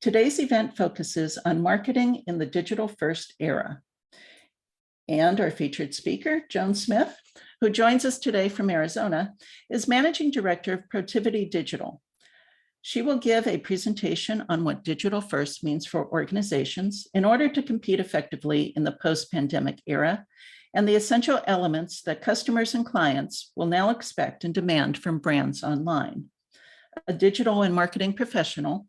Today's event focuses on marketing in the digital-first era. And our featured speaker, Joan Smith, who joins us today from Arizona, is Managing Director of Protiviti Digital. She will give a presentation on what digital first means for organizations in order to compete effectively in the post-pandemic era and the essential elements that customers and clients will now expect and demand from brands online. A digital and marketing professional,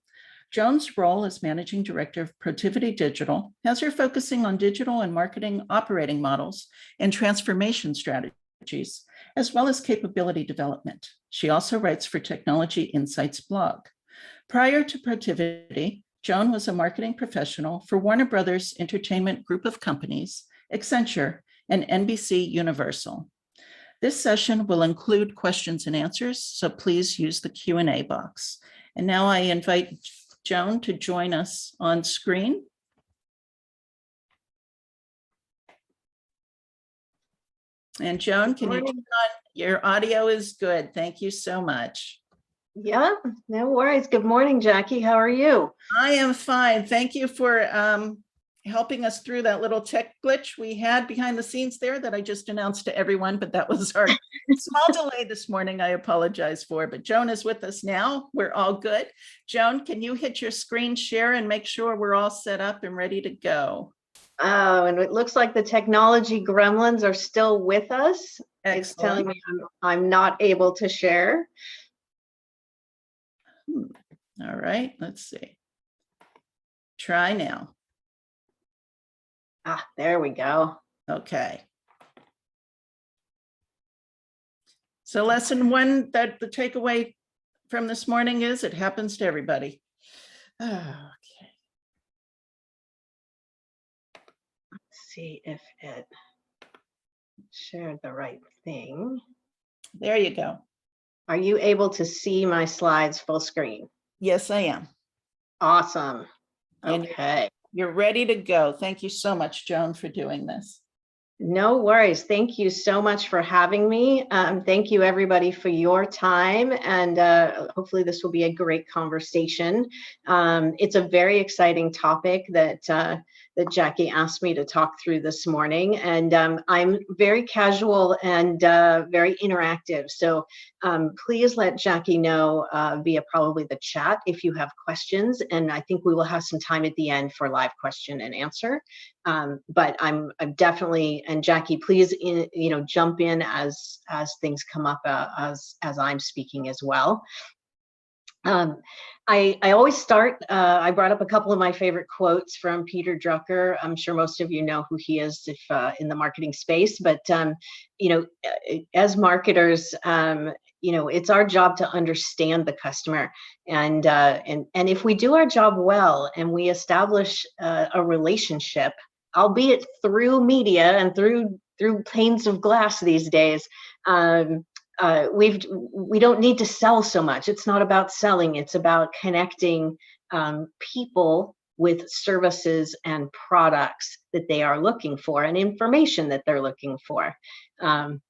Joan's role as Managing Director of Protiviti Digital has her focusing on digital and marketing operating models and transformation strategies, as well as capability development. She also writes for Technology Insights blog. Prior to Protiviti, Joan was a marketing professional for Warner Brothers Entertainment Group of Companies, Accenture, and NBC Universal. This session will include questions and answers, so please use the Q&A box. And now I invite Joan to join us on screen. And Joan, can you turn on? Your audio is good. Thank you so much. Yeah, no worries. Good morning, Jackie. How are you? I am fine. Thank you for helping us through that little tech glitch we had behind the scenes there that I just announced to everyone, but that was our small delay this morning. I apologize for, but Joan is with us now. We're all good. Joan, can you hit your screen share and make sure we're all set up and ready to go? Oh, and it looks like the technology gremlins are still with us. Excellent. It's telling me I'm not able to share. All right, let's see. Try now. Ah, there we go. Okay. So lesson one, that the takeaway from this morning is it happens to everybody. Okay. Let's see if it shared the right thing. There you go. Are you able to see my slides full screen? Yes, I am. Awesome. And okay. You're ready to go. Thank you so much, Joan, for doing this. No worries. Thank you so much for having me. Thank you, everybody, for your time. And hopefully this will be a great conversation. It's a very exciting topic that Jackie asked me to talk through this morning. And I'm very casual and very interactive. So please let Jackie know via probably the chat if you have questions. And I think we will have some time at the end for live question and answer. But I'm definitely, and Jackie, please, jump in as things come up as I'm speaking as well. I always start, I brought up a couple of my favorite quotes from Peter Drucker. I'm sure most of you know who he is if in the marketing space, but as marketers, it's our job to understand the customer. And if we do our job well and we establish a relationship, albeit through media and through panes of glass these days, we don't need to sell so much. It's not about selling. It's about connecting people with services and products that they are looking for and information that they're looking for. And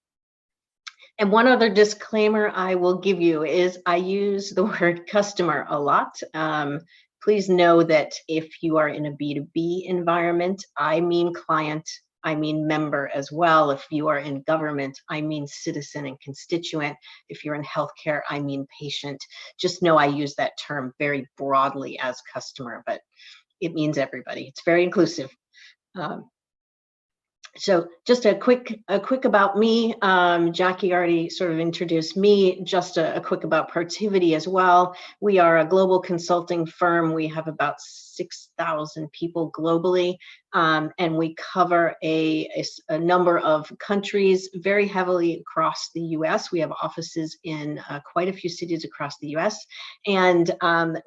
one other disclaimer I will give you is I use the word customer a lot. Please know that if you are in a B2B environment, I mean client, I mean member as well. If you are in government, I mean citizen and constituent. If you're in healthcare, I mean patient. Just know I use that term very broadly as customer, but it means everybody. It's very inclusive. So just a quick about me. Jackie already sort of introduced me. Just a quick about Protiviti as well. We are a global consulting firm. We have about 6,000 people globally, and we cover a number of countries very heavily across the US. We have offices in quite a few cities across the US, and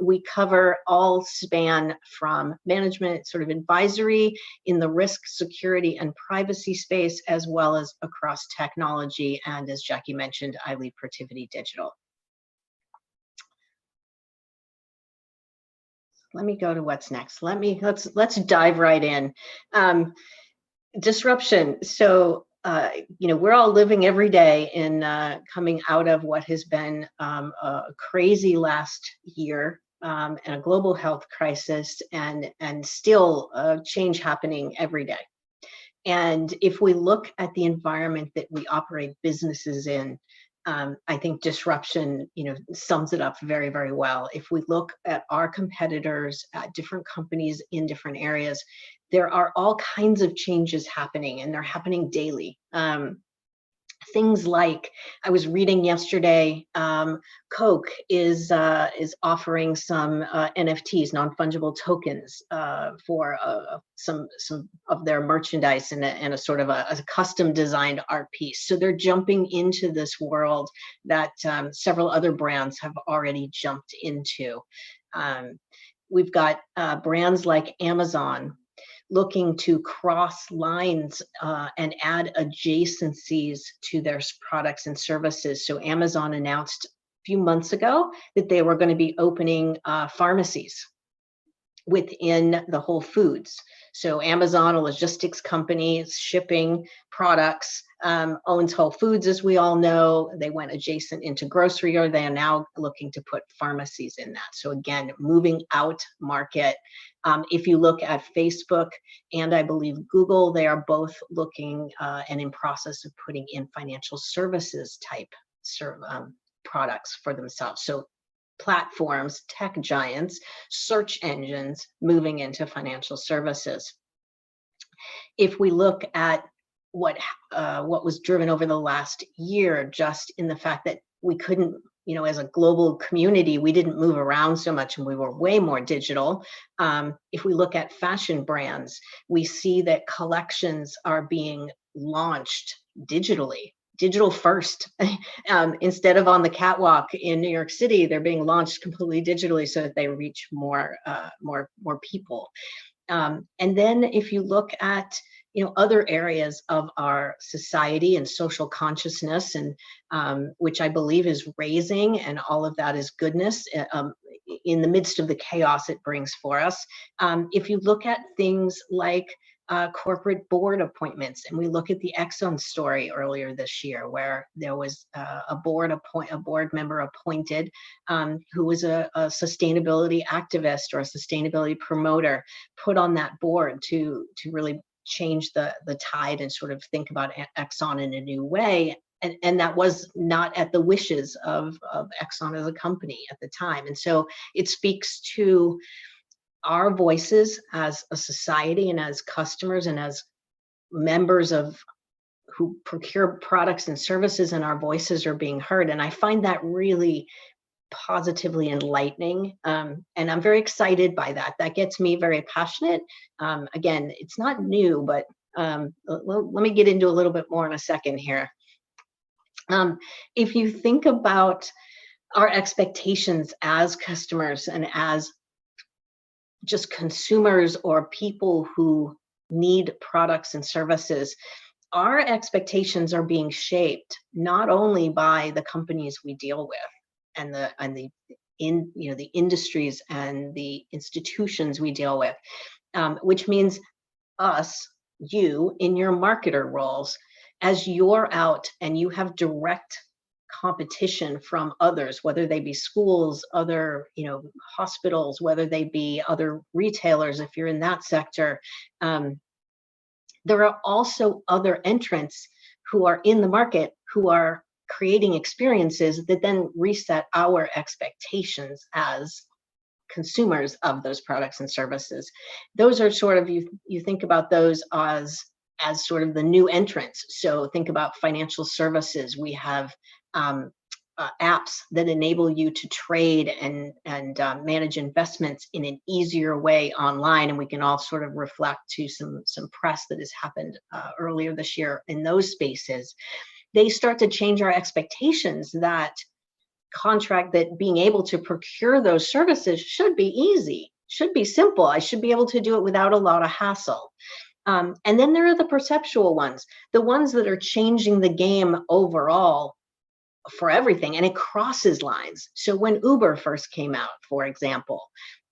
we cover all span from management, sort of advisory in the risk, security, and privacy space, as well as across technology. And as Jackie mentioned, I lead Protiviti Digital. Let me go to what's next. Let's dive right in. Disruption. So we're all living every day in coming out of what has been a crazy last year and a global health crisis, and still change happening every day. And if we look at the environment that we operate businesses in, I think disruption, sums it up very, very well. If we look at our competitors, at different companies in different areas, there are all kinds of changes happening, and they're happening daily. Things like, I was reading yesterday, Coke is offering some NFTs, non-fungible tokens, for some of their merchandise and a sort of a custom designed art piece. So they're jumping into this world that several other brands have already jumped into. We've got brands like Amazon looking to cross lines and add adjacencies to their products and services. So Amazon announced a few months ago that they were going to be opening pharmacies within the Whole Foods. So Amazon, a logistics company, is shipping products, owns Whole Foods, as we all know. They went adjacent into grocery, or they are now looking to put pharmacies in that. So again, moving out market. If you look at Facebook and I believe Google, they are both looking and in process of putting in financial services type products for themselves. So platforms, tech giants, search engines moving into financial services. If we look at what was driven over the last year, just in the fact that we couldn't, as a global community, we didn't move around so much and we were way more digital. If we look at fashion brands, we see that collections are being launched digitally. Digital first. Instead of on the catwalk in New York City, they're being launched completely digitally so that they reach more people. And then if you look at other areas of our society and social consciousness, and which I believe is raising, and all of that is goodness in the midst of the chaos it brings for us. If you look at things like corporate board appointments, and we look at the Exxon story earlier this year, where there was a board member appointed who was a sustainability activist or a sustainability promoter, put on that board to really change the tide and sort of think about Exxon in a new way. And that was not at the wishes of Exxon as a company at the time. And so it speaks to our voices as a society and as customers and as members of who procure products and services, and our voices are being heard. And I find that really positively enlightening. And I'm very excited by that. That gets me very passionate. Again, it's not new, but let me get into a little bit more in a second here. If you think about our expectations as customers and as just consumers or people who need products and services, our expectations are being shaped not only by the companies we deal with and the industries and the institutions we deal with, which means you in your marketer roles, as you're out and you have direct competition from others, whether they be schools, other hospitals, whether they be other retailers, if you're in that sector. There are also other entrants who are in the market who are creating experiences that then reset our expectations as consumers of those products and services. Those are sort of, you think about those as sort of the new entrants. So think about financial services. We have apps that enable you to trade and manage investments in an easier way online, and we can all sort of reflect to some press that has happened earlier this year in those spaces. They start to change our expectations that being able to procure those services should be easy, should be simple. I should be able to do it without a lot of hassle. And then there are the perceptual ones, the ones that are changing the game overall for everything, and it crosses lines. So when Uber first came out, for example,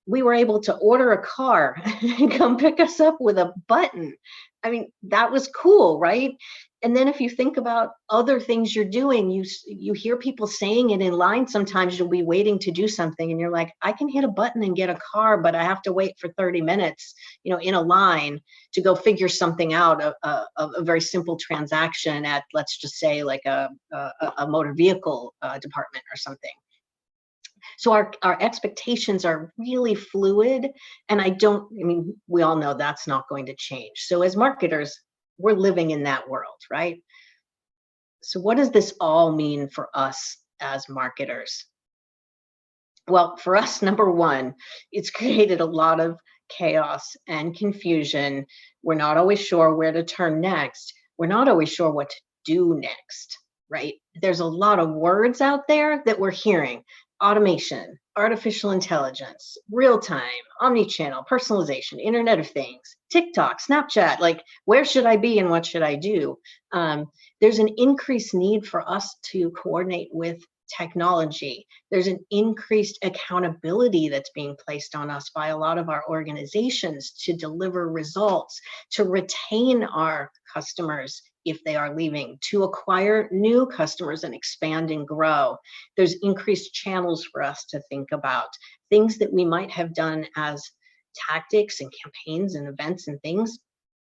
we were able to order a car and come pick us up with a button. I mean, that was cool, right? And then if you think about other things you're doing, you hear people saying it in line. Sometimes you'll be waiting to do something and you're like, I can hit a button and get a car, but I have to wait for 30 minutes, in a line to go figure something out, a very simple transaction at, let's just say, like a motor vehicle department or something. So our expectations are really fluid, and we all know that's not going to change. So as marketers, we're living in that world, right? So what does this all mean for us as marketers? Well, for us, number one, it's created a lot of chaos and confusion. We're not always sure where to turn next. We're not always sure what to do next, right? There's a lot of words out there that we're hearing: automation, artificial intelligence, real time, omni-channel, personalization, Internet of Things, TikTok, Snapchat. Like, where should I be and what should I do? There's an increased need for us to coordinate with technology. There's an increased accountability that's being placed on us by a lot of our organizations to deliver results, to retain our customers if they are leaving, to acquire new customers and expand and grow. There's increased channels for us to think about. Things that we might have done as tactics and campaigns and events and things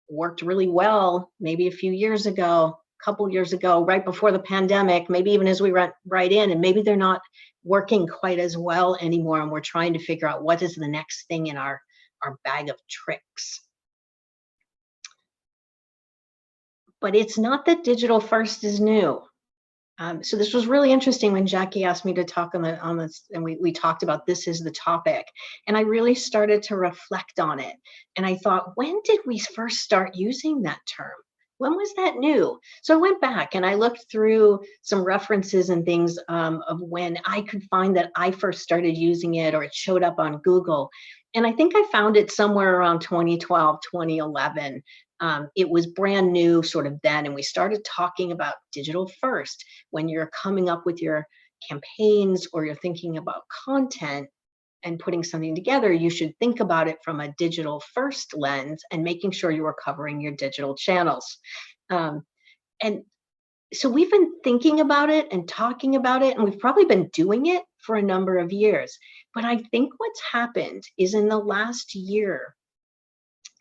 worked really well maybe a few years ago, couple years ago, right before the pandemic, maybe even as we went right in, and maybe they're not working quite as well anymore, and we're trying to figure out what is the next thing in our bag of tricks. But it's not that digital first is new. So this was really interesting when Jackie asked me to talk on this, and we talked about this is the topic, and I really started to reflect on it. And I thought, when did we first start using that term? When was that new? So I went back and I looked through some references and things of when I could find that I first started using it, or it showed up on Google. And I think I found it somewhere around 2012, 2011. It was brand new sort of then, and we started talking about digital first. When you're coming up with your campaigns or you're thinking about content and putting something together, you should think about it from a digital first lens and making sure you are covering your digital channels. And so we've been thinking about it and talking about it, and we've probably been doing it for a number of years. But I think what's happened is, in the last year,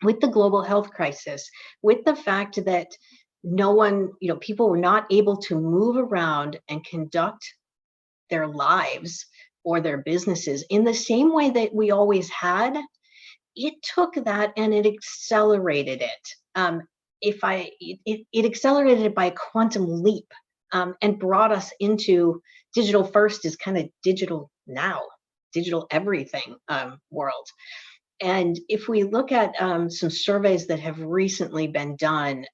with the global health crisis, with the fact that people were not able to move around and conduct their lives or their businesses in the same way that we always had, it took that and it accelerated it. It accelerated it by a quantum leap, and brought us into digital first is kind of digital now, digital everything world. And if we look at some surveys that have recently been done,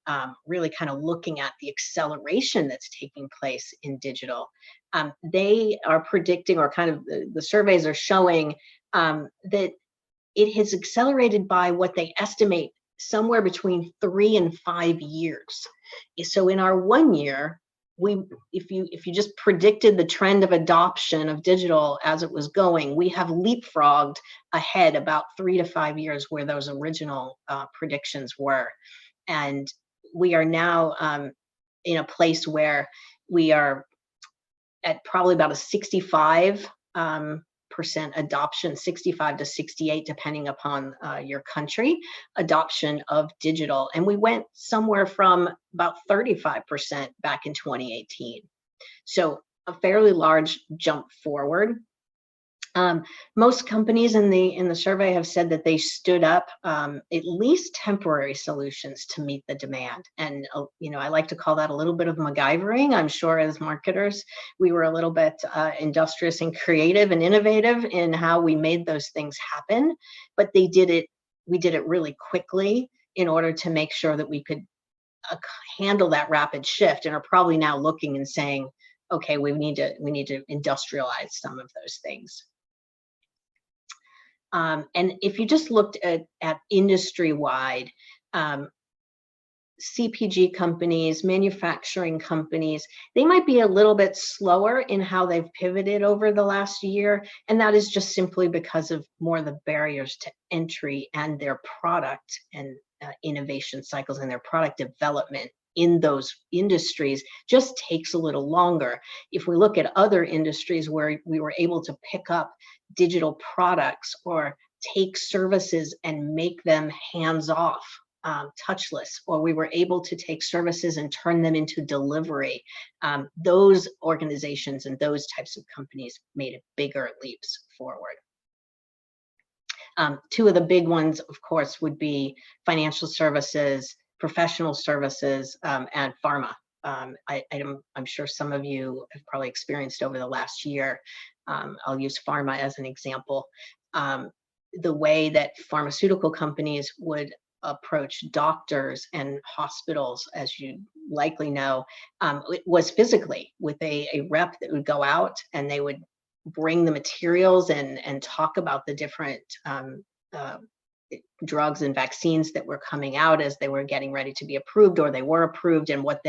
really kind of looking at the acceleration that's taking place in digital, they are predicting, or kind of the surveys are showing that it has accelerated by what they estimate somewhere between 3 and 5 years. So in our 1 year, if you just predicted the trend of adoption of digital as it was going, we have leapfrogged ahead about 3 to 5 years where those original predictions were. And we are now in a place where we are at probably about a 65% adoption, 65 to 68, depending upon your country, adoption of digital. And we went somewhere from about 35% back in 2018. So a fairly large jump forward. Most companies in the survey have said that they stood up at least temporary solutions to meet the demand. And I like to call that a little bit of MacGyvering. I'm sure as marketers, we were a little bit industrious and creative and innovative in how we made those things happen. But we did it really quickly in order to make sure that we could handle that rapid shift, and are probably now looking and saying, okay, we need to industrialize some of those things. And if you just looked at industry-wide, CPG companies, manufacturing companies, they might be a little bit slower in how they've pivoted over the last year. And that is just simply because of more of the barriers to entry and their product and innovation cycles and their product development in those industries just takes a little longer. If we look at other industries where we were able to pick up digital products or take services and make them hands-off, touchless, or we were able to take services and turn them into delivery, those organizations and those types of companies made bigger leaps forward. Two of the big ones, of course, would be financial services, professional services, and pharma. I'm sure some of you have probably experienced over the last year. I'll use pharma as an example. The way that pharmaceutical companies would approach doctors and hospitals, as you likely know, it was physically with a rep that would go out and they would bring the materials and talk about the different drugs and vaccines that were coming out as they were getting ready to be approved, or they were approved, and what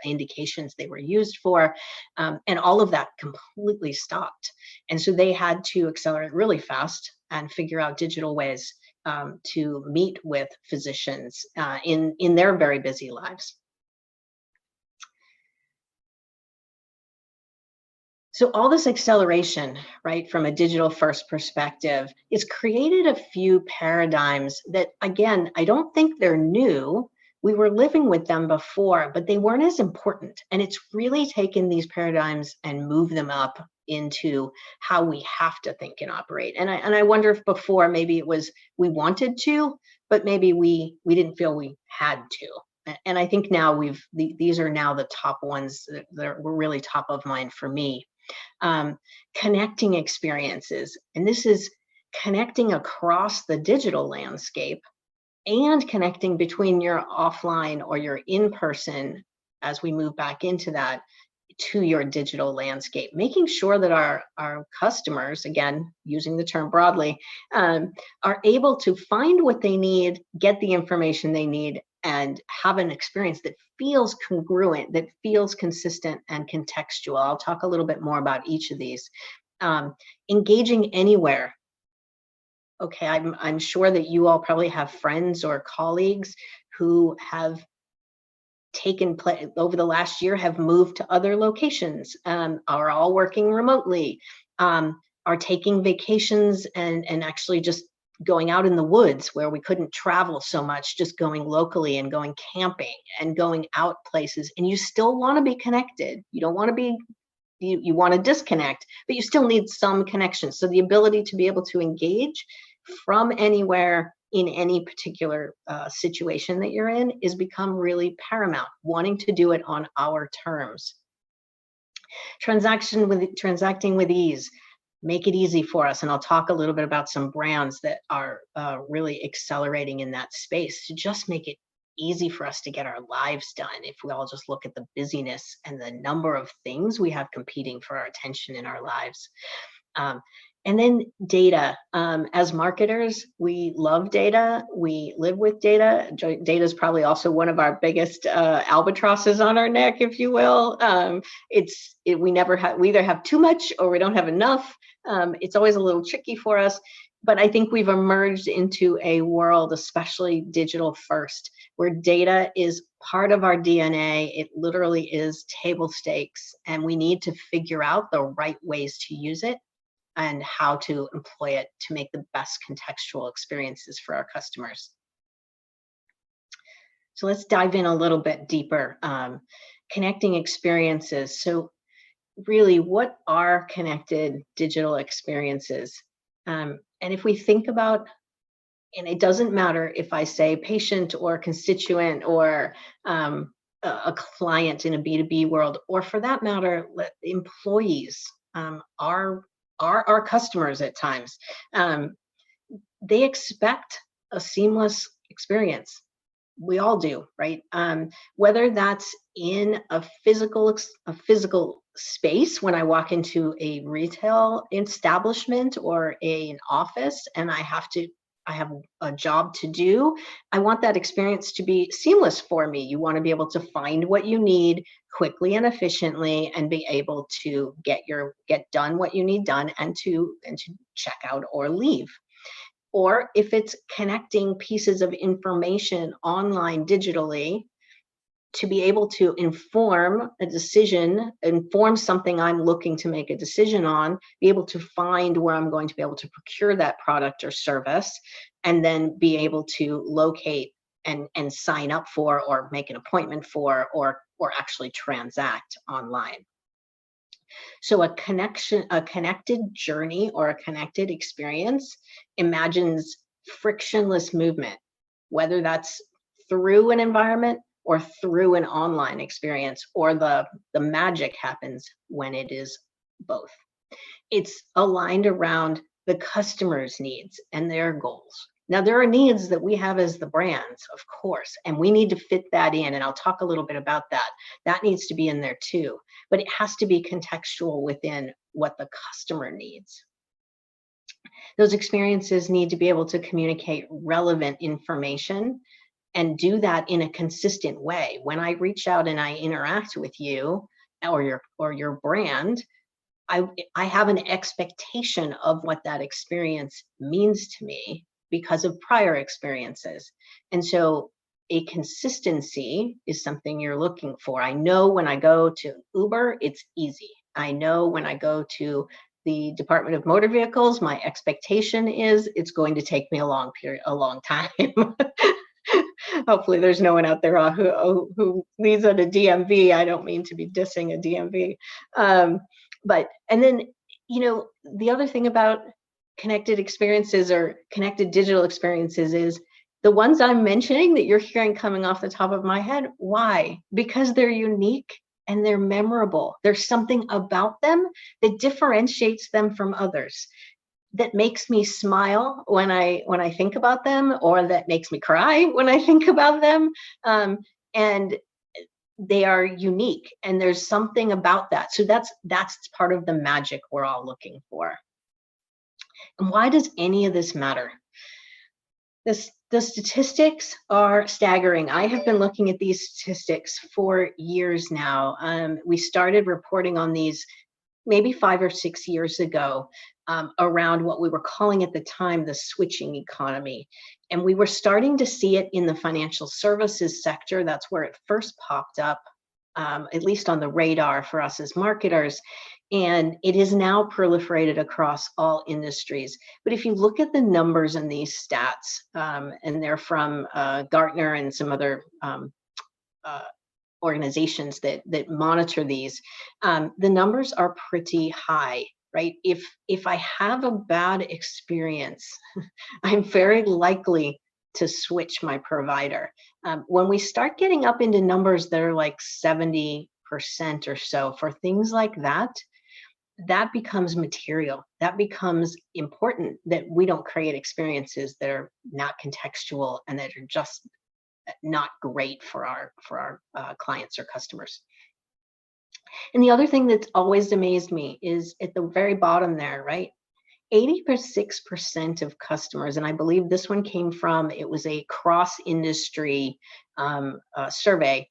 indications they were used for, and all of that completely stopped. And so they had to accelerate really fast and figure out digital ways to meet with physicians in their very busy lives. So all this acceleration, right, from a digital first perspective, has created a few paradigms that, again, I don't think they're new. We were living with them before, but they weren't as important. And it's really taken these paradigms and moved them up into how we have to think and operate. And I wonder if before maybe it was we wanted to, but maybe we didn't feel we had to. And I think now these are now the top ones that were really top of mind for me. Connecting experiences, and this is connecting across the digital landscape and connecting between your offline or your in-person, as we move back into that, to your digital landscape, making sure that our customers, again, using the term broadly, are able to find what they need, get the information they need, and have an experience that feels congruent, that feels consistent and contextual. I'll talk a little bit more about each of these. Engaging anywhere. Okay, I'm sure that you all probably have friends or colleagues who have taken place over the last year, have moved to other locations, are all working remotely, are taking vacations and actually just going out in the woods where we couldn't travel so much, just going locally and going camping and going out places. And you still want to be connected. You don't want to be, you want to disconnect, but you still need some connection. So the ability to be able to engage from anywhere in any particular situation that you're in is become really paramount, wanting to do it on our terms. Transacting with ease. Make it easy for us. And I'll talk a little bit about some brands that are really accelerating in that space to just make it easy for us to get our lives done. If we all just look at the busyness and the number of things we have competing for our attention in our lives. And then data. As marketers, we love data. We live with data. Data is probably also one of our biggest albatrosses on our neck, if you will. We either have too much or we don't have enough. It's always a little tricky for us. But I think we've emerged into a world, especially digital first, where data is part of our DNA. It literally is table stakes, and we need to figure out the right ways to use it and how to employ it to make the best contextual experiences for our customers. So let's dive in a little bit deeper. Connecting experiences. So really, what are connected digital experiences? And if we think about, and it doesn't matter if I say patient or constituent or a client in a B2B world, or for that matter, employees are our customers at times. They expect a seamless experience. We all do, right? Whether that's in a physical space when I walk into a retail establishment or an office and I have a job to do, I want that experience to be seamless for me. You want to be able to find what you need quickly and efficiently and be able to get done what you need done and to check out or leave. Or if it's connecting pieces of information online digitally, to be able to inform a decision, inform something I'm looking to make a decision on, be able to find where I'm going to be able to procure that product or service, and then be able to locate and sign up for, or make an appointment for, or actually transact online. So a connected journey or a connected experience imagines frictionless movement, whether that's through an environment or through an online experience, or the magic happens when it is both. It's aligned around the customer's needs and their goals. Now, there are needs that we have as the brands, of course, and we need to fit that in, and I'll talk a little bit about that. That needs to be in there too, but it has to be contextual within what the customer needs. Those experiences need to be able to communicate relevant information and do that in a consistent way. When I reach out and I interact with you or your brand, I have an expectation of what that experience means to me because of prior experiences. And so a consistency is something you're looking for. I know when I go to Uber, it's easy. I know when I go to the Department of Motor Vehicles, my expectation is it's going to take me a long time. Hopefully there's no one out there who leads on a DMV. I don't mean to be dissing a DMV. And then, the other thing about connected experiences or connected digital experiences is the ones I'm mentioning that you're hearing coming off the top of my head. Why? Because they're unique and they're memorable. There's something about them that differentiates them from others, that makes me smile when I think about them, or that makes me cry when I think about them. And they are unique, and there's something about that. So that's part of the magic we're all looking for. And why does any of this matter? The statistics are staggering. I have been looking at these statistics for years now. We started reporting on these maybe 5 or 6 years ago, around what we were calling at the time the switching economy. And we were starting to see it in the financial services sector. That's where it first popped up, at least on the radar for us as marketers. And it is now proliferated across all industries. But if you look at the numbers in these stats, and they're from Gartner and some other organizations that monitor these, the numbers are pretty high, right? If I have a bad experience, I'm very likely to switch my provider. When we start getting up into numbers that are like 70% or so for things like that, that becomes material. That becomes important, that we don't create experiences that are not contextual and that are just not great for our clients or customers. And the other thing that's always amazed me is at the very bottom there, right? 86% of customers, and I believe this one came from, it was a cross-industry survey,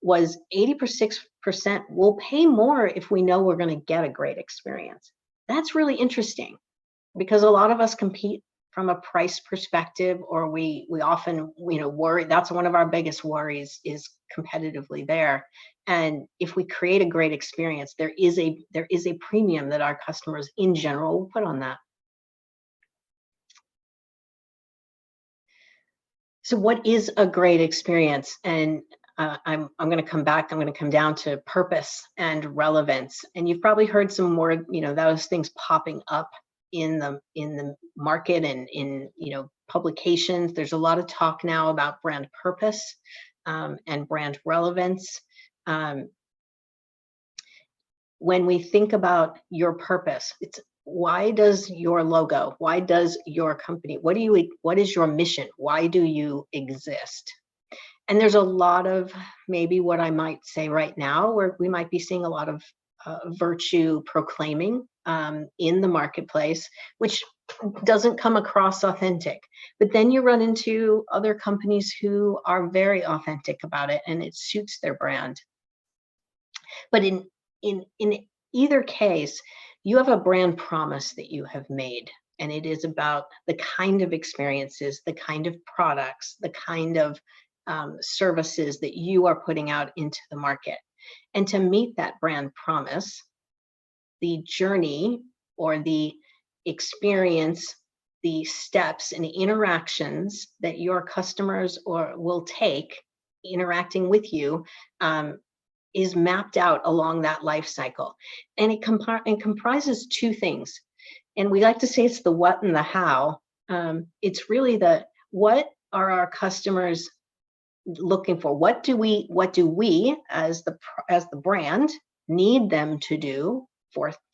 was 86% will pay more if we know we're going to get a great experience. That's really interesting, because a lot of us compete from a price perspective, or we often worry. That's one of our biggest worries, is competitively there. And if we create a great experience, there is a premium that our customers in general will put on that. So what is a great experience? And I'm going to come back. I'm going to come down to purpose and relevance. And you've probably heard some more, those things popping up in the market and in publications. There's a lot of talk now about brand purpose and brand relevance. When we think about your purpose, it's, why does your logo, why does your company, what is your mission? Why do you exist? And there's a lot of, maybe what I might say right now, where we might be seeing a lot of virtue proclaiming in the marketplace, which doesn't come across authentic. But then you run into other companies who are very authentic about it, and it suits their brand. But in either case, you have a brand promise that you have made, and it is about the kind of experiences, the kind of products, the kind of services that you are putting out into the market. And to meet that brand promise, the journey or the experience, the steps and interactions that your customers will take interacting with you is mapped out along that life cycle. And it comprises two things. And we like to say it's the what and the how. It's really the what are our customers looking for? What do we as the brand need them to do?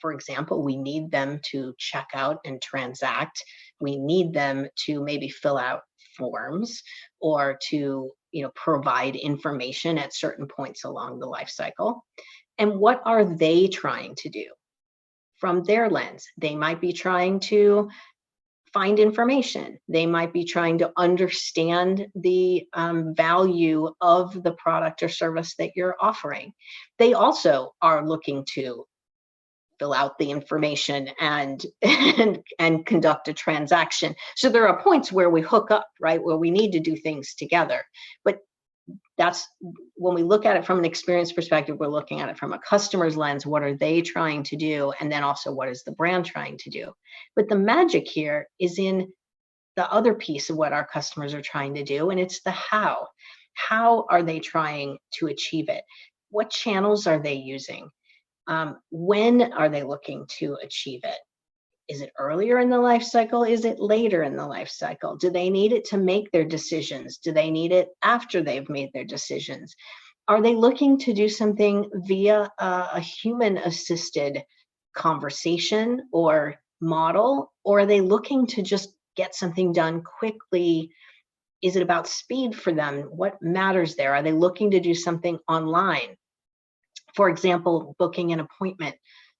For example, we need them to check out and transact. We need them to maybe fill out forms or to provide information at certain points along the life cycle. And what are they trying to do? From their lens, they might be trying to find information. They might be trying to understand the value of the product or service that you're offering. They also are looking to fill out the information and conduct a transaction. So there are points where we hook up, right, where we need to do things together. But that's when we look at it from an experience perspective, we're looking at it from a customer's lens. What are they trying to do? And then also, what is the brand trying to do? But the magic here is in the other piece of what our customers are trying to do, and it's the how. How are they trying to achieve it? What channels are they using? When are they looking to achieve it? Is it earlier in the life cycle? Is it later in the life cycle? Do they need it to make their decisions? Do they need it after they've made their decisions? Are they looking to do something via a human-assisted conversation or model? Or are they looking to just get something done quickly? Is it about speed for them? What matters there? Are they looking to do something online? For example, booking an appointment.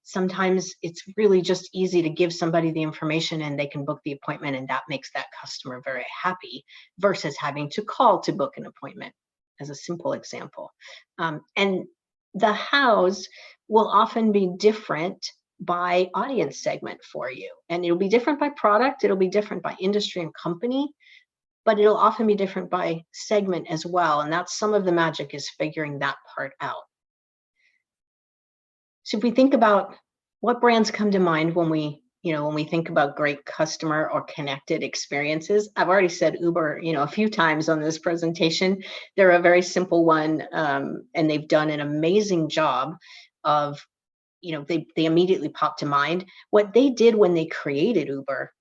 Sometimes it's really just easy to give somebody the information and they can book the appointment, and that makes that customer very happy versus having to call to book an appointment, as a simple example. And the hows will often be different by audience segment for you. And it'll be different by product, it'll be different by industry and company, but it'll often be different by segment as well. And that's some of the magic, is figuring that part out. So if we think about what brands come to mind when we think about great customer or connected experiences, I've already said Uber, a few times on this presentation. They're a very simple one, and they've done an amazing job of, they immediately pop to mind. What they did when they created Uber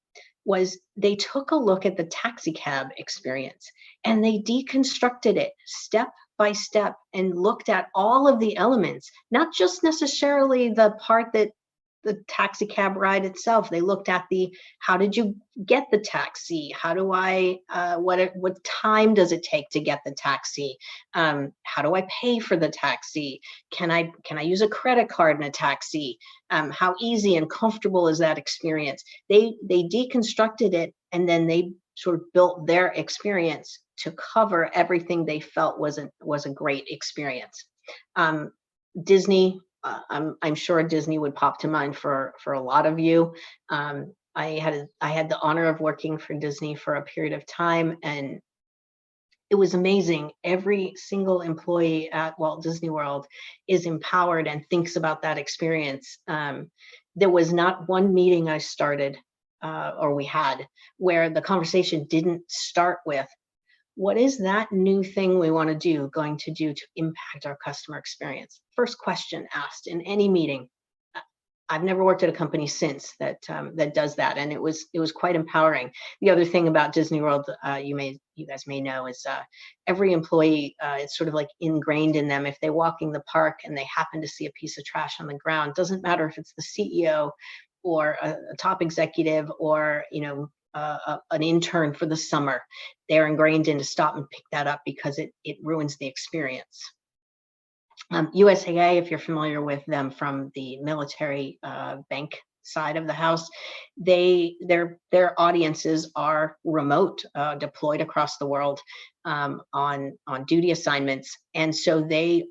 was they took a look at the taxi cab experience and they deconstructed it step by step and looked at all of the elements, not just necessarily the part that the taxi cab ride itself. They looked at how did you get the taxi? How do I, what time does it take to get the taxi? How do I pay for the taxi? Can I use a credit card in a taxi? How easy and comfortable is that experience? They deconstructed it, and then they sort of built their experience to cover everything they felt was a great experience. Disney, I'm sure Disney would pop to mind for a lot of you. I had the honor of working for Disney for a period of time, and it was amazing. Every single employee at Walt Disney World is empowered and thinks about that experience. There was not one meeting I started or we had where the conversation didn't start with, what is that new thing we want to do going to do to impact our customer experience? First question asked in any meeting. I've never worked at a company since that does that, and it was quite empowering. The other thing about Disney World, you guys may know, is every employee, it's sort of like ingrained in them. If they're walking the park and they happen to see a piece of trash on the ground, doesn't matter if it's the CEO or a top executive or an intern for the summer, they're ingrained in to stop and pick that up because it ruins the experience. USAA, if you're familiar with them from the military bank side of the house, their audiences are remote, deployed across the world on duty assignments, and so they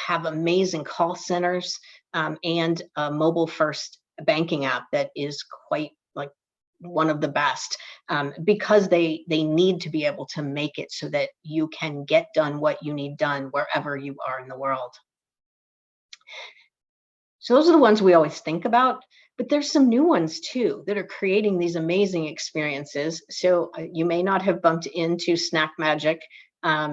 have amazing call centers and a mobile first banking app that is quite one of the best, because they need to be able to make it so that you can get done what you need done wherever you are in the world. So those are the ones we always think about, but there's some new ones too that are creating these amazing experiences. So you may not have bumped into Snack Magic.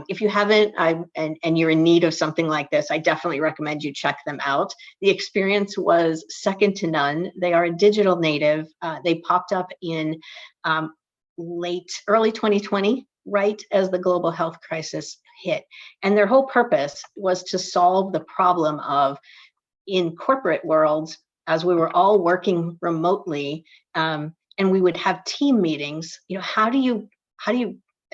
If you haven't, and you're in need of something like this, I definitely recommend you check them out. The experience was second to none. They are a digital native. They popped up in early 2020, right as the global health crisis hit. And their whole purpose was to solve the problem of, in corporate worlds, as we were all working remotely, and we would have team meetings, how do you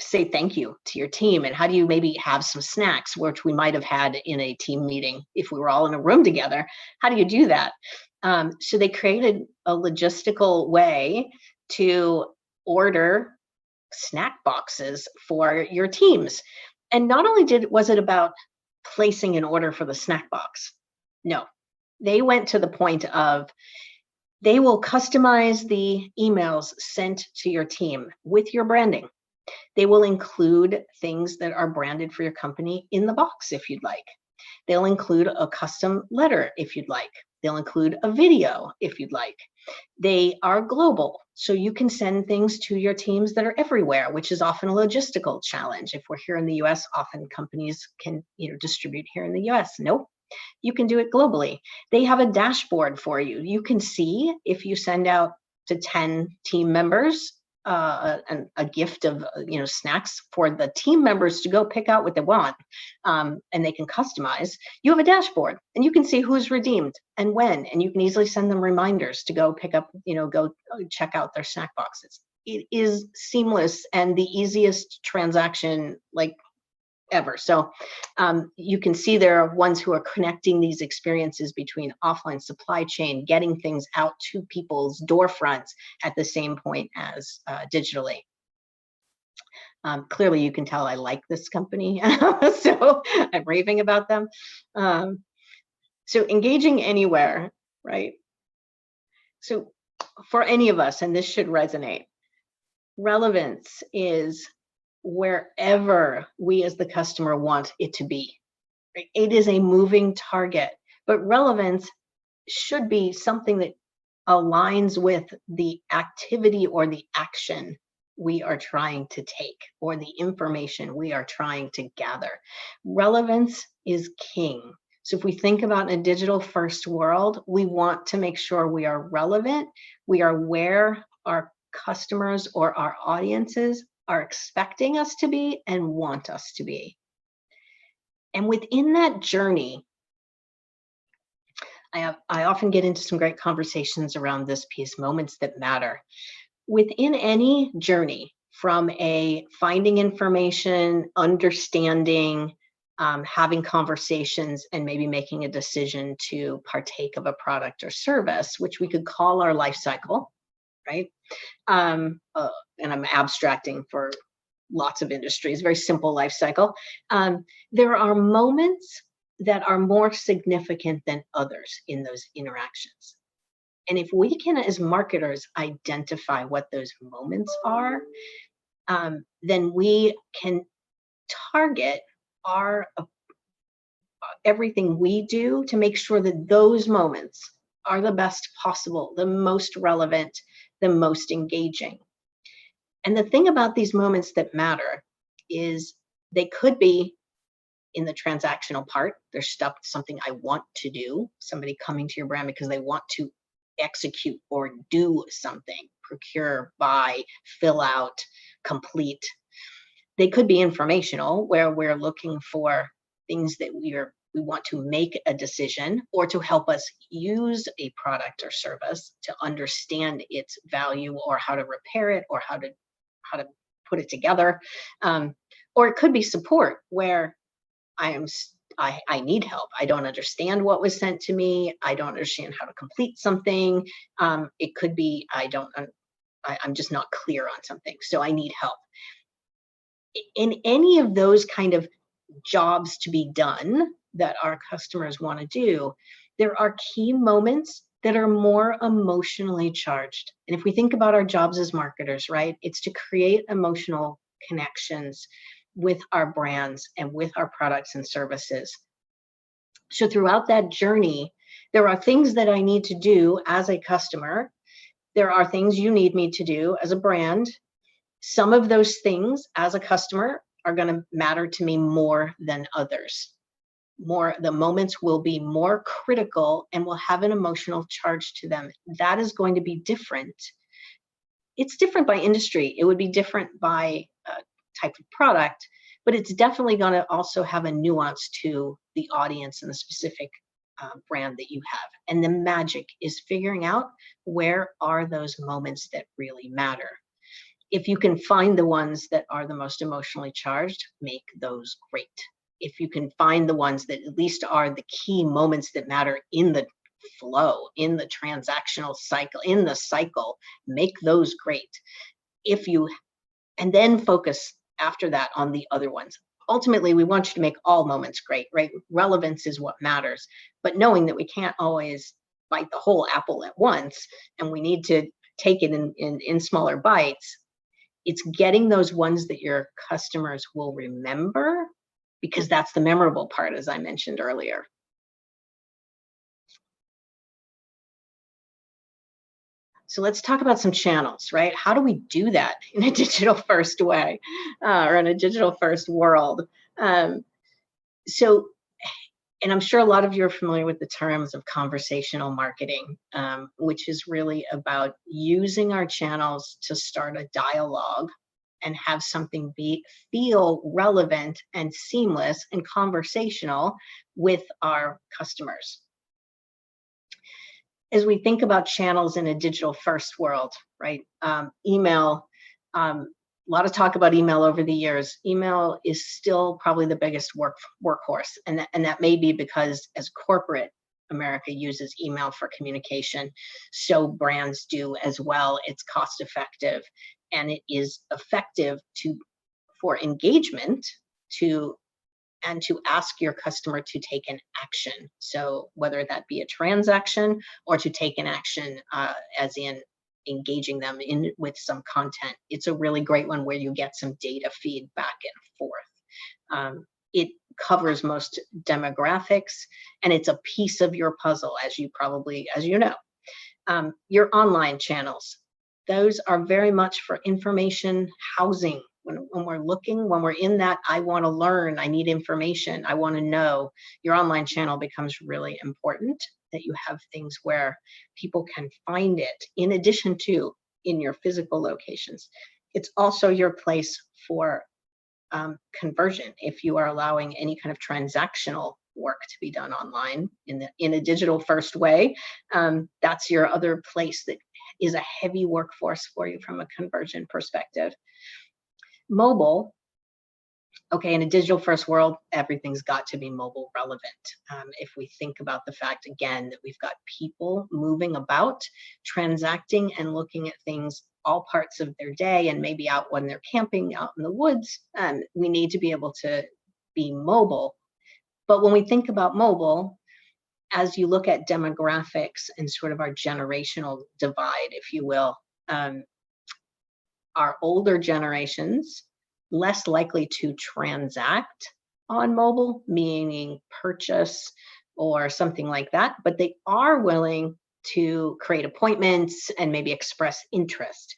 say thank you to your team, and how do you maybe have some snacks, which we might have had in a team meeting if we were all in a room together? How do you do that? So they created a logistical way to order snack boxes for your teams. And not only was it about placing an order for the snack box, no, they went to the point of, they will customize the emails sent to your team with your branding. They will include things that are branded for your company in the box if you'd like. They'll include a custom letter if you'd like. They'll include a video if you'd like. They are global, so you can send things to your teams that are everywhere, which is often a logistical challenge. If we're here in the US, often companies can distribute here in the US. Nope. You can do it globally. They have a dashboard for you. You can see if you send out to 10 team members a gift of snacks for the team members to go pick out what they want, and they can customize. You have a dashboard, and you can see who's redeemed and when, and you can easily send them reminders to go pick up, go check out their snack boxes. It is seamless and the easiest transaction ever. So you can see there are ones who are connecting these experiences between offline supply chain, getting things out to people's door fronts at the same point as digitally. Clearly you can tell I like this company, so I'm raving about them. So engaging anywhere, right? So for any of us, and this should resonate, relevance is wherever we as the customer want it to be. Right? It is a moving target, but relevance should be something that aligns with the activity or the action we are trying to take, or the information we are trying to gather. Relevance is king. So if we think about a digital first world, we want to make sure we are relevant. We are where our customers or our audiences are expecting us to be and want us to be. And within that journey, I often get into some great conversations around this piece, moments that matter. Within any journey, from a finding information, understanding, having conversations, and maybe making a decision to partake of a product or service, which we could call our life cycle, right? And I'm abstracting for lots of industries, very simple life cycle. There are moments that are more significant than others in those interactions. And if we can, as marketers, identify what those moments are, then we can target everything we do to make sure that those moments are the best possible, the most relevant, the most engaging. And the thing about these moments that matter is they could be in the transactional part. There's something I want to do, somebody coming to your brand because they want to execute or do something, procure, buy, fill out, complete. They could be informational, where we're looking for things that we want to make a decision, or to help us use a product or service to understand its value, or how to repair it, or how to put it together. Or it could be support, where I need help. I don't understand what was sent to me. I don't understand how to complete something. It could be I'm just not clear on something, so I need help. In any of those kind of jobs to be done that our customers want to do, there are key moments that are more emotionally charged. And if we think about our jobs as marketers, right, it's to create emotional connections with our brands and with our products and services. So throughout that journey, there are things that I need to do as a customer. There are things you need me to do as a brand. Some of those things as a customer are going to matter to me more than others. The moments will be more critical and will have an emotional charge to them. That is going to be different. It's different by industry. It would be different by type of product, but it's definitely going to also have a nuance to the audience and the specific brand that you have. And the magic is figuring out where are those moments that really matter. If you can find the ones that are the most emotionally charged, make those great. If you can find the ones that at least are the key moments that matter in the flow, in the transactional cycle, in the cycle, make those great. And then focus after that on the other ones. Ultimately, we want you to make all moments great, right? Relevance is what matters, but knowing that we can't always bite the whole apple at once, and we need to take it in smaller bites. It's getting those ones that your customers will remember, because that's the memorable part, as I mentioned earlier. So let's talk about some channels, right? How do we do that in a digital first way or in a digital first world? And I'm sure a lot of you are familiar with the terms of conversational marketing, which is really about using our channels to start a dialogue and have something feel relevant and seamless and conversational with our customers. As we think about channels in a digital first world, right? Email, a lot of talk about email over the years. Email is still probably the biggest workhorse. And that may be because as corporate America uses email for communication, so brands do as well. It's cost effective, and it is effective for engagement and to ask your customer to take an action. So whether that be a transaction or to take an action as in engaging them with some content. It's a really great one where you get some data feed back and forth. It covers most demographics, and it's a piece of your puzzle, as you know. Your online channels, those are very much for information housing. When we're in that, I want to learn, I need information, I want to know, your online channel becomes really important, that you have things where people can find it in addition to in your physical locations. It's also your place for conversion. If you are allowing any kind of transactional work to be done online in a digital first way, that's your other place that is a heavy workforce for you from a conversion perspective. Mobile, okay, in a digital first world, everything's got to be mobile relevant. If we think about the fact, again, that we've got people moving about, transacting and looking at things all parts of their day, and maybe out when they're camping out in the woods, we need to be able to be mobile. But when we think about mobile, as you look at demographics and sort of our generational divide, if you will, our older generations less likely to transact on mobile, meaning purchase or something like that, but they are willing to create appointments and maybe express interest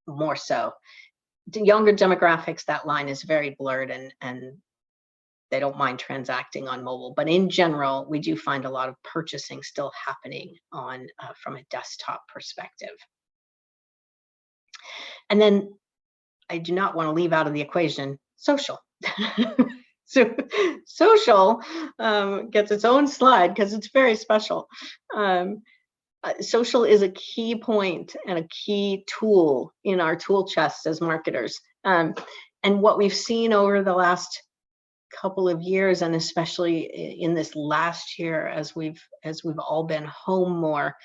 more so. The younger demographics, that line is very blurred, and they don't mind transacting on mobile. But in general, we do find a lot of purchasing still happening on from a desktop perspective. And then I do not want to leave out of the equation social. So social gets its own slide because it's very special. Social is a key point and a key tool in our tool chest as marketers. And what we've seen over the last couple of years, and especially in this last year, as we've all been home more,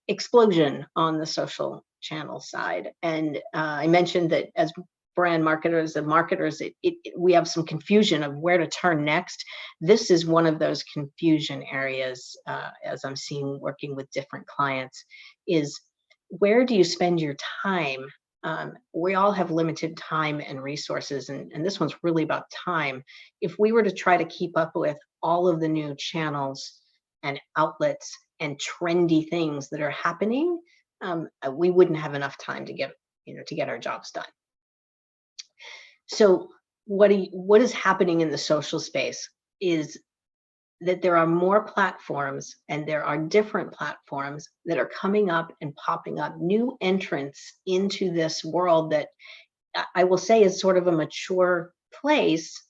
explosion on the social channel side. And I mentioned that as brand marketers and marketers, we have some confusion of where to turn next. This is one of those confusion areas, as I'm seeing working with different clients, is where do you spend your time? We all have limited time and resources, and this one's really about time. If we were to try to keep up with all of the new channels and outlets and trendy things that are happening, we wouldn't have enough time to get our jobs done. So what is happening in the social space is that there are more platforms, and there are different platforms that are coming up and popping up, new entrants into this world that I will say is sort of a mature place,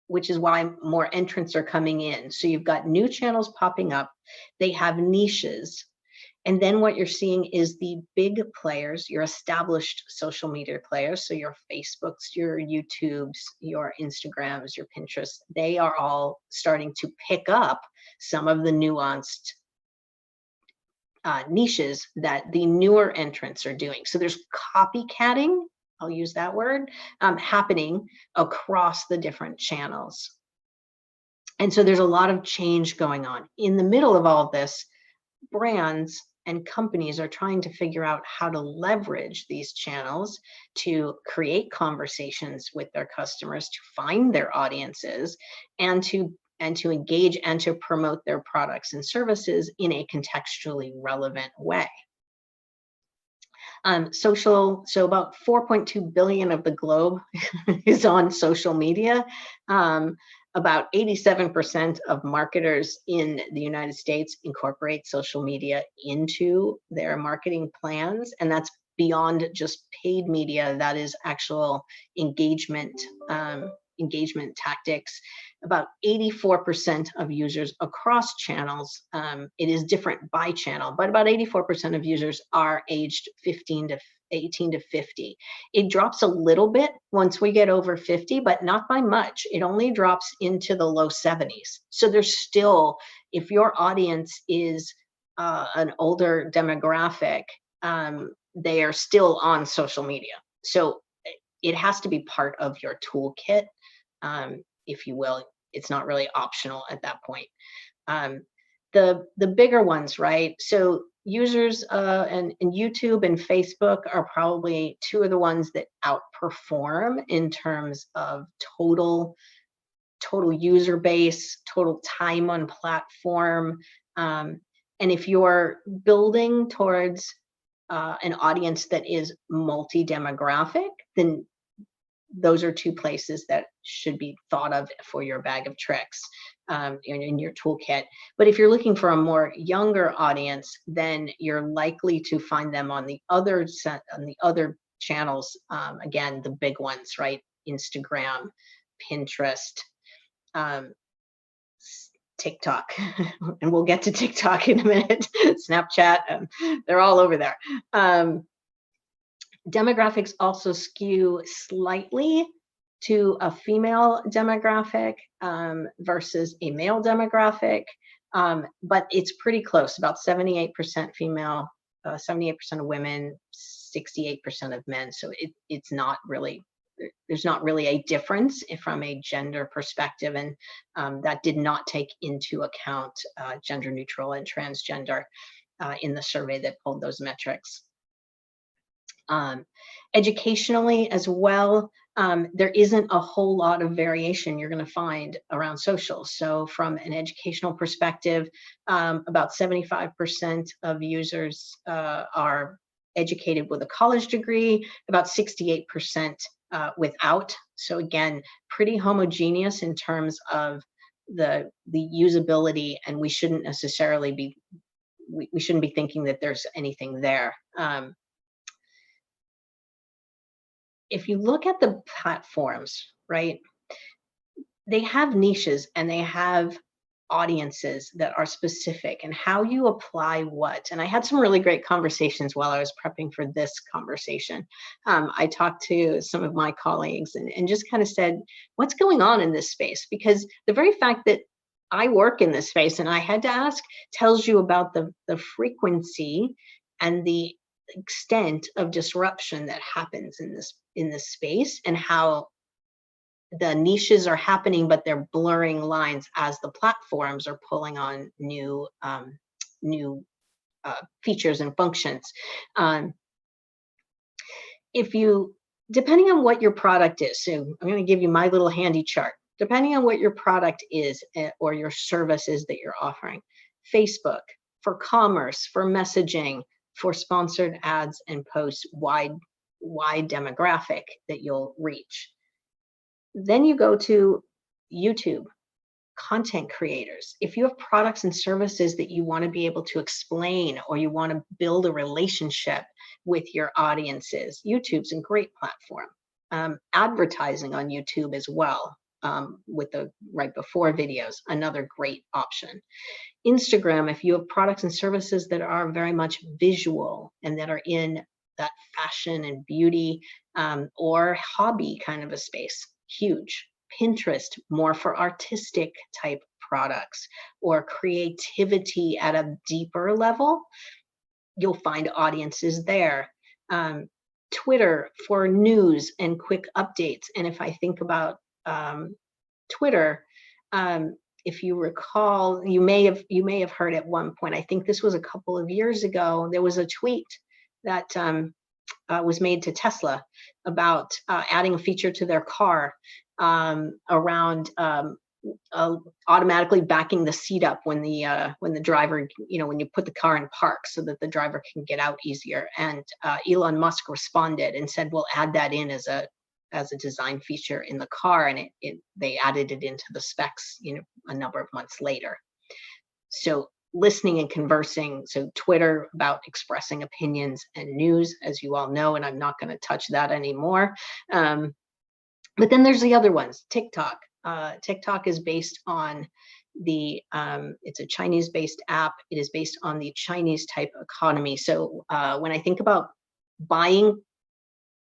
which is why more entrants are coming in. So you've got new channels popping up, they have niches. And then what you're seeing is the big players, your established social media players, so your Facebooks, your YouTubes, your Instagrams, your Pinterests, they are all starting to pick up some of the nuanced niches that the newer entrants are doing. So there's copycatting, I'll use that word, happening across the different channels. And so there's a lot of change going on. In the middle of all of this, brands and companies are trying to figure out how to leverage these channels to create conversations with their customers, to find their audiences, and to engage and to promote their products and services in a contextually relevant way. Social, so about 4.2 billion of the globe is on social media. About 87% of marketers in the United States incorporate social media into their marketing plans, and that's beyond just paid media. That is actual engagement, engagement tactics. About 84% of users across channels, it is different by channel, but about 84% of users are aged 18 to 50. It drops a little bit once we get over 50, but not by much. It only drops into the low 70s. So there's still, if your audience is an older demographic, they are still on social media. So it has to be part of your toolkit, if you will. It's not really optional at that point. The bigger ones, right? So users and YouTube and Facebook are probably two of the ones that outperform in terms of total user base, total time on platform. And if you're building towards an audience that is multi-demographic, then those are two places that should be thought of for your bag of tricks, in your toolkit. But if you're looking for a more younger audience, then you're likely to find them on the other channels. Again, the big ones, right? Instagram, Pinterest, TikTok, and we'll get to TikTok in a minute. Snapchat, they're all over there. Demographics also skew slightly to a female demographic versus a male demographic, but it's pretty close, about 78% female, 78% of women, 68% of men. So it's not really, there's not really a difference from a gender perspective, and that did not take into account gender neutral and transgender in the survey that pulled those metrics. Educationally as well, there isn't a whole lot of variation you're going to find around social. So from an educational perspective, about 75% of users are educated with a college degree, about 68% without. So again, pretty homogeneous in terms of the usability, and we shouldn't necessarily be, we shouldn't be thinking that there's anything there. If you look at the platforms, right, they have niches and they have audiences that are specific, and how you apply what. And I had some really great conversations while I was prepping for this conversation. I talked to some of my colleagues and just kind of said, what's going on in this space? Because the very fact that I work in this space and I had to ask tells you about the frequency and the extent of disruption that happens in this space, and how the niches are happening, but they're blurring lines as the platforms are pulling on new features and functions. Um, if you, depending on what your product is, so I'm going to give you my little handy chart. Depending on what your product is or your services that you're offering, Facebook for commerce, for messaging, for sponsored ads and posts, wide demographic that you'll reach. Then you go to YouTube, content creators. If you have products and services that you want to be able to explain, or you want to build a relationship with your audiences, YouTube's a great platform. Advertising on YouTube as well, with the right before videos, another great option. Instagram, if you have products and services that are very much visual and that are in that fashion and beauty or hobby kind of a space, huge. Pinterest, more for artistic type products or creativity at a deeper level, you'll find audiences there. Twitter for news and quick updates. And if I think about Twitter, if you recall, you may have heard at one point, I think this was a couple of years ago, there was a tweet that was made to Tesla about adding a feature to their car around automatically backing the seat up when the driver, when you put the car in park, so that the driver can get out easier. And Elon Musk responded and said, we'll add that in as a design feature in the car, and they added it into the specs, a number of months later. So listening and conversing, so Twitter about expressing opinions and news, as you all know, and I'm not going to touch that anymore. But then there's the other ones. TikTok. TikTok is based on it's a Chinese-based app. It is based on the Chinese type economy. So when I think about buying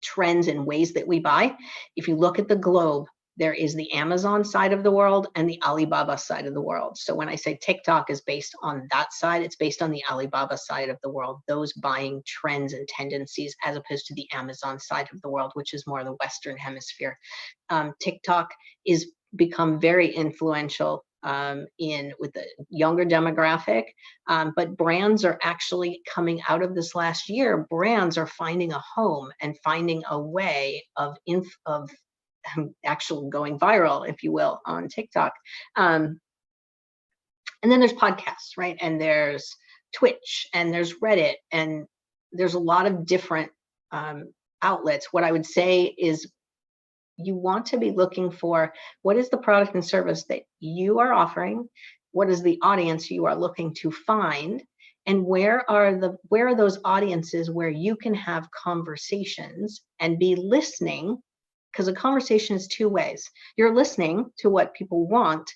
trends and ways that we buy, if you look at the globe, there is the Amazon side of the world and the Alibaba side of the world. So when I say TikTok is based on that side, it's based on the Alibaba side of the world, those buying trends and tendencies, as opposed to the Amazon side of the world, which is more the Western hemisphere. TikTok is become very influential with the younger demographic, but brands are actually coming out of this last year. Brands are finding a home and finding a way of actually going viral, if you will, on TikTok. And then there's podcasts, right? And there's Twitch, and there's Reddit, and there's a lot of different outlets. What I would say is, you want to be looking for, what is the product and service that you are offering? What is the audience you are looking to find? And where are those audiences where you can have conversations and be listening? Because a conversation is two ways. You're listening to what people want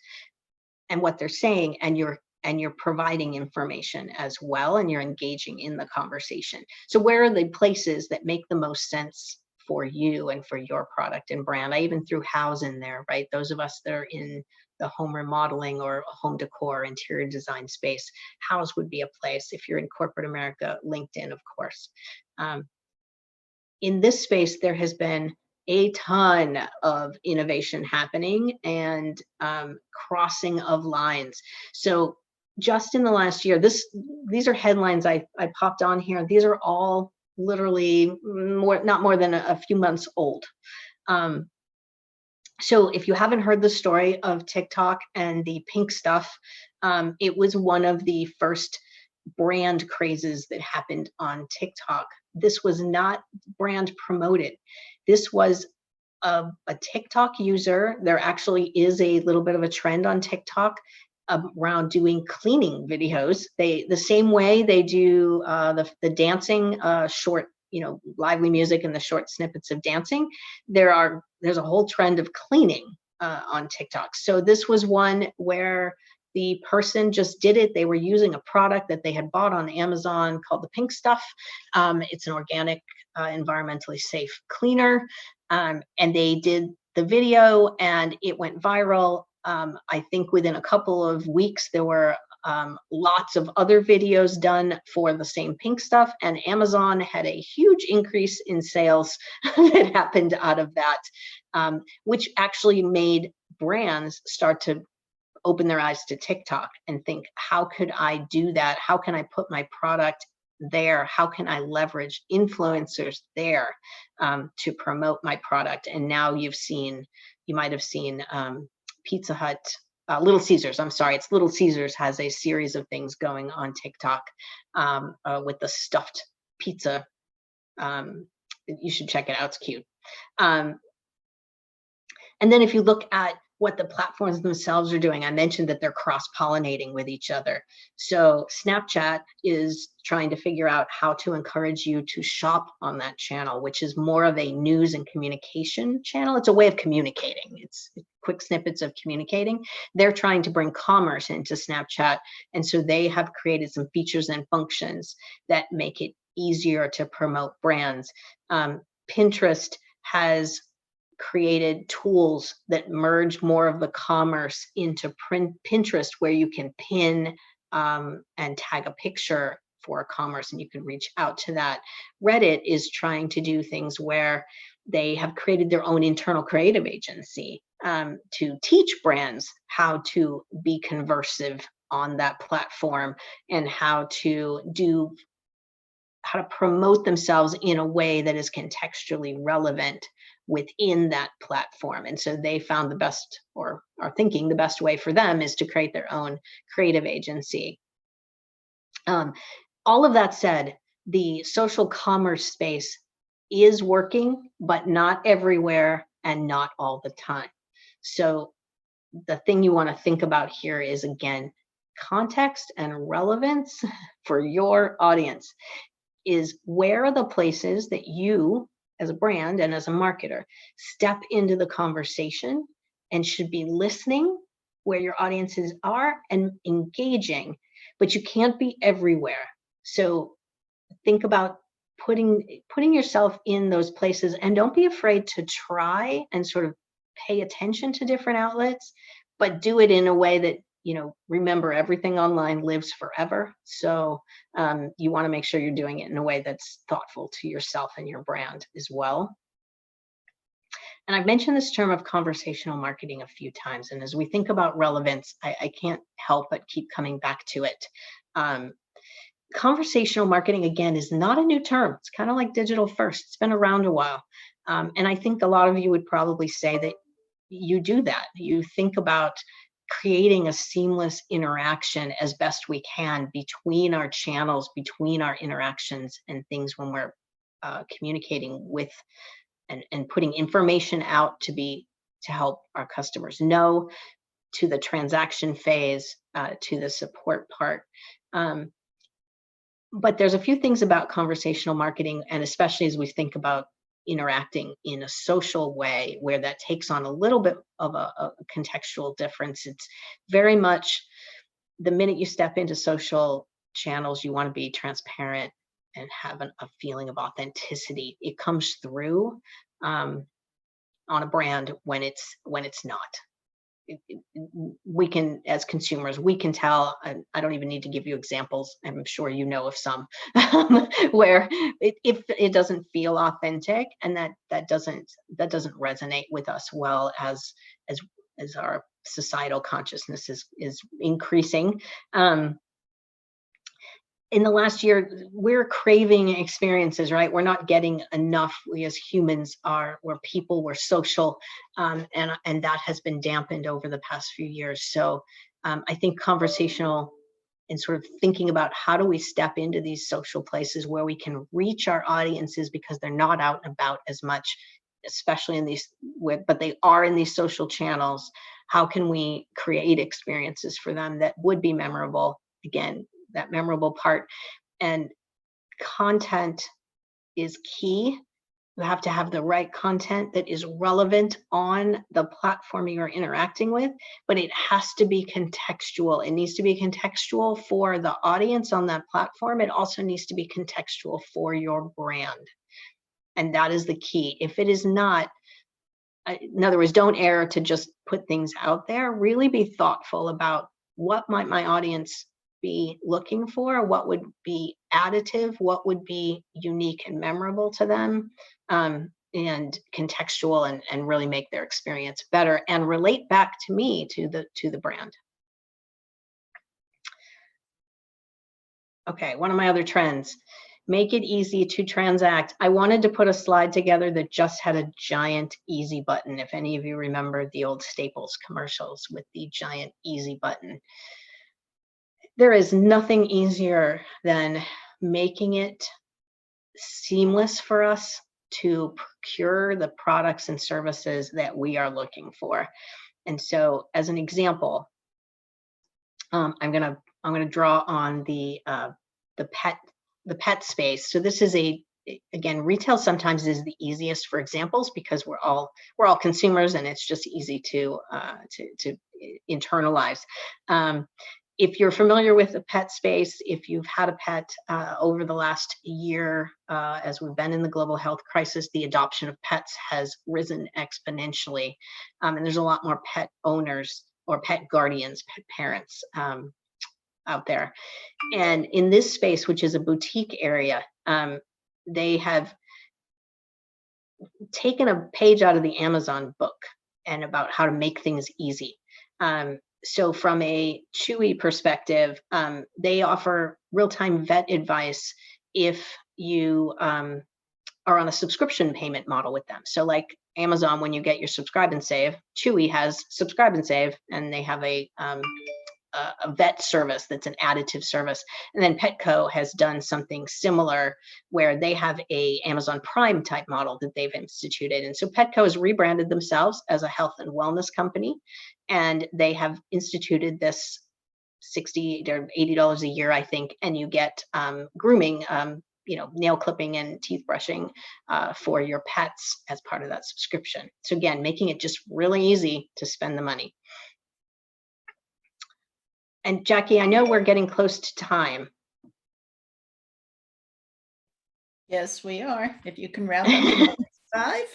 and what they're saying, and you're providing information as well, and you're engaging in the conversation. So where are the places that make the most sense for you and for your product and brand? I even threw house in there, right? Those of us that are in the home remodeling or home decor, interior design space, house would be a place. If you're in corporate America, LinkedIn, of course. In this space, there has been a ton of innovation happening and crossing of lines. So just in the last year, these are headlines I popped on here. These are all literally not more than a few months old. So if you haven't heard the story of TikTok and the pink stuff, it was one of the first brand crazes that happened on TikTok. This was not brand promoted. This was a TikTok user. There actually is a little bit of a trend on TikTok around doing cleaning videos. The same way they do the dancing short, lively music and the short snippets of dancing. There's a whole trend of cleaning on TikTok. So this was one where the person just did it. They were using a product that they had bought on Amazon called the Pink Stuff. It's an organic, environmentally safe cleaner. And they did the video and it went viral. I think within a couple of weeks, there were lots of other videos done for the same pink stuff, and Amazon had a huge increase in sales that happened out of that, which actually made brands start to open their eyes to TikTok and think, how could I do that? How can I put my product there? How can I leverage influencers there to promote my product? And now you might have seen Pizza Hut, Little Caesars, I'm sorry, it's Little Caesars has a series of things going on TikTok with the stuffed pizza. You should check it out, it's cute. And then if you look at what the platforms themselves are doing, I mentioned that they're cross-pollinating with each other. So Snapchat is trying to figure out how to encourage you to shop on that channel, which is more of a news and communication channel. It's a way of communicating. It's quick snippets of communicating. They're trying to bring commerce into Snapchat. And so they have created some features and functions that make it easier to promote brands. Pinterest has created tools that merge more of the commerce into Pinterest, where you can pin and tag a picture for commerce, and you can reach out to that. Reddit is trying to do things where they have created their own internal creative agency to teach brands how to be conversive on that platform and how to promote themselves in a way that is contextually relevant within that platform. And so they found the best, or are thinking the best way for them is to create their own creative agency. All of that said, the social commerce space is working, but not everywhere and not all the time. So the thing you want to think about here is, again, context and relevance for your audience. Is where are the places that you as a brand and as a marketer step into the conversation and should be listening where your audiences are and engaging, but you can't be everywhere. So think about putting yourself in those places, and don't be afraid to try and sort of pay attention to different outlets, but do it in a way that, remember, everything online lives forever. So you want to make sure you're doing it in a way that's thoughtful to yourself and your brand as well. And I've mentioned this term of conversational marketing a few times. And as we think about relevance, I can't help but keep coming back to it. Conversational marketing, again, is not a new term. It's kind of like digital first. It's been around a while. And I think a lot of you would probably say that you do that. You think about creating a seamless interaction as best we can between our channels, between our interactions and things when we're communicating with and putting information out to help our customers know, to the transaction phase, to the support part. But there's a few things about conversational marketing, and especially as we think about interacting in a social way where that takes on a little bit of a contextual difference. It's very much the minute you step into social channels, you want to be transparent and have a feeling of authenticity. It comes through on a brand when it's not. We can, as consumers, we can tell. I don't even need to give you examples. I'm sure you know of some where if it doesn't feel authentic, and that doesn't resonate with us well as our societal consciousness is increasing. In the last year, we're craving experiences, right? We're not getting enough. We as humans we're people, we're social, and that has been dampened over the past few years. So I think conversational and sort of thinking about how do we step into these social places where we can reach our audiences because they're not out and about as much, especially in these, but they are in these social channels. How can we create experiences for them that would be memorable? Again, that memorable part. And content is key. You have to have the right content that is relevant on the platform you're interacting with, but it has to be contextual. It needs to be contextual for the audience on that platform. It also needs to be contextual for your brand. And that is the key. If it is not, in other words, don't err to just put things out there. Really be thoughtful about what might my audience be looking for, what would be additive, what would be unique and memorable to them, and contextual, and really make their experience better and relate back to me, to the brand. Okay, one of my other trends, make it easy to transact. I wanted to put a slide together that just had a giant easy button. If any of you remember the old Staples commercials with the giant easy button. There is nothing easier than making it seamless for us to procure the products and services that we are looking for. And so, as an example, I'm gonna draw on the pet space. So this is again, retail sometimes is the easiest for examples because we're all consumers, and it's just easy to internalize. If you're familiar with the pet space, if you've had a pet over the last year, as we've been in the global health crisis, the adoption of pets has risen exponentially. And there's a lot more pet owners or pet guardians, pet parents out there. And in this space, which is a boutique area, they have taken a page out of the Amazon book and about how to make things easy. So from a Chewy perspective, they offer real-time vet advice if you are on a subscription payment model with them. So like Amazon, when you get your subscribe and save, Chewy has subscribe and save, and they have a vet service that's an additive service. And then Petco has done something similar where they have a Amazon Prime type model that they've instituted. And so Petco has rebranded themselves as a health and wellness company, and they have instituted this $60 or $80 a year, I think, and you get grooming, nail clipping and teeth brushing for your pets as part of that subscription. So again, making it just really easy to spend the money. And Jackie, I know we're getting close to time. Yes, we are. If you can wrap up in 5.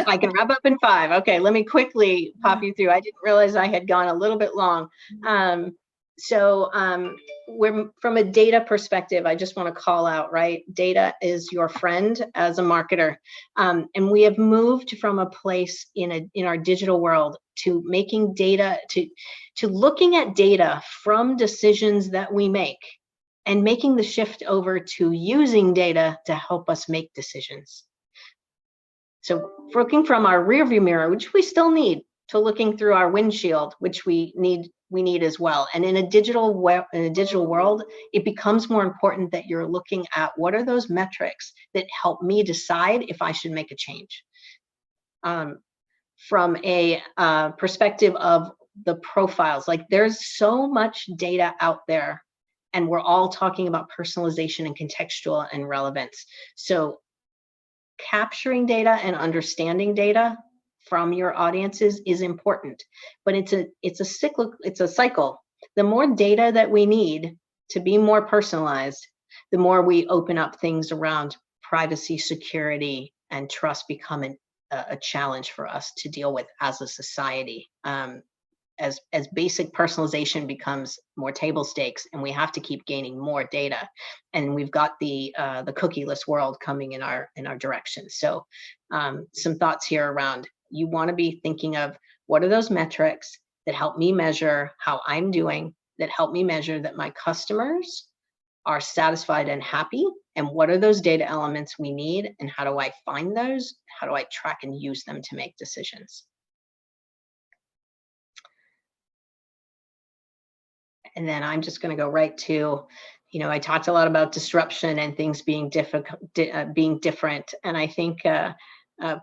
I can wrap up in 5. Okay, let me quickly pop you through. I didn't realize I had gone a little bit long. We're from a data perspective, I just want to call out, right? Data is your friend as a marketer. And we have moved from a place in our digital world to making data, to looking at data from decisions that we make, and making the shift over to using data to help us make decisions. So looking from our rearview mirror, which we still need, to looking through our windshield, which we need as well. And in a digital world, it becomes more important that you're looking at what are those metrics that help me decide if I should make a change. From a perspective of the profiles, like there's so much data out there, and we're all talking about personalization and contextual and relevance. So capturing data and understanding data from your audiences is important, but it's a cycle. The more data that we need to be more personalized, the more we open up things around privacy, security, and trust become a challenge for us to deal with as a society. As basic personalization becomes more table stakes, and we have to keep gaining more data, and we've got the cookieless world coming in our direction. So some thoughts here around, you want to be thinking of what are those metrics that help me measure how I'm doing, that help me measure that my customers are satisfied and happy, and what are those data elements we need, and how do I find those? How do I track and use them to make decisions? And then I'm just going to go right to, I talked a lot about disruption and things being being different. And I think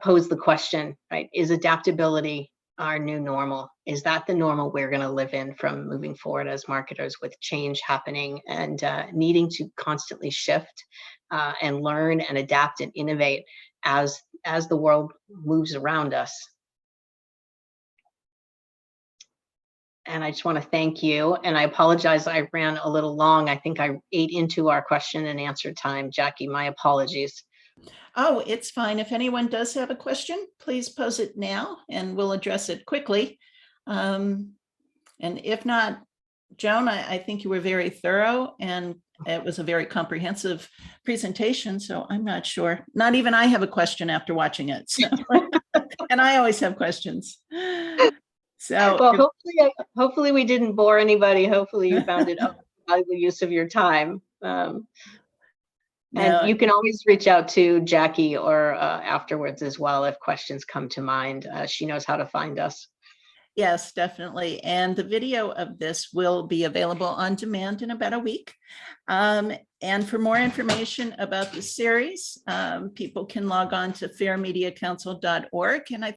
pose the question, right? Is adaptability our new normal? Is that the normal we're going to live in from moving forward as marketers, with change happening and needing to constantly shift and learn and adapt and innovate as the world moves around us? And I just want to thank you. And I apologize, I ran a little long. I think I ate into our question and answer time. Jackie, my apologies. Oh, it's fine. If anyone does have a question, please pose it now and we'll address it quickly. And if not, Joan, I think you were very thorough, and it was a very comprehensive presentation. So I'm not sure. Not even I have a question after watching it. So, and I always have questions. So Well, hopefully we didn't bore anybody. Hopefully you found it a valuable use of your time. And you can always reach out to Jackie or afterwards as well if questions come to mind. She knows how to find us. Yes, definitely. And the video of this will be available on demand in about a week. And for more information about the series, people can log on to fairmediacouncil.org. And I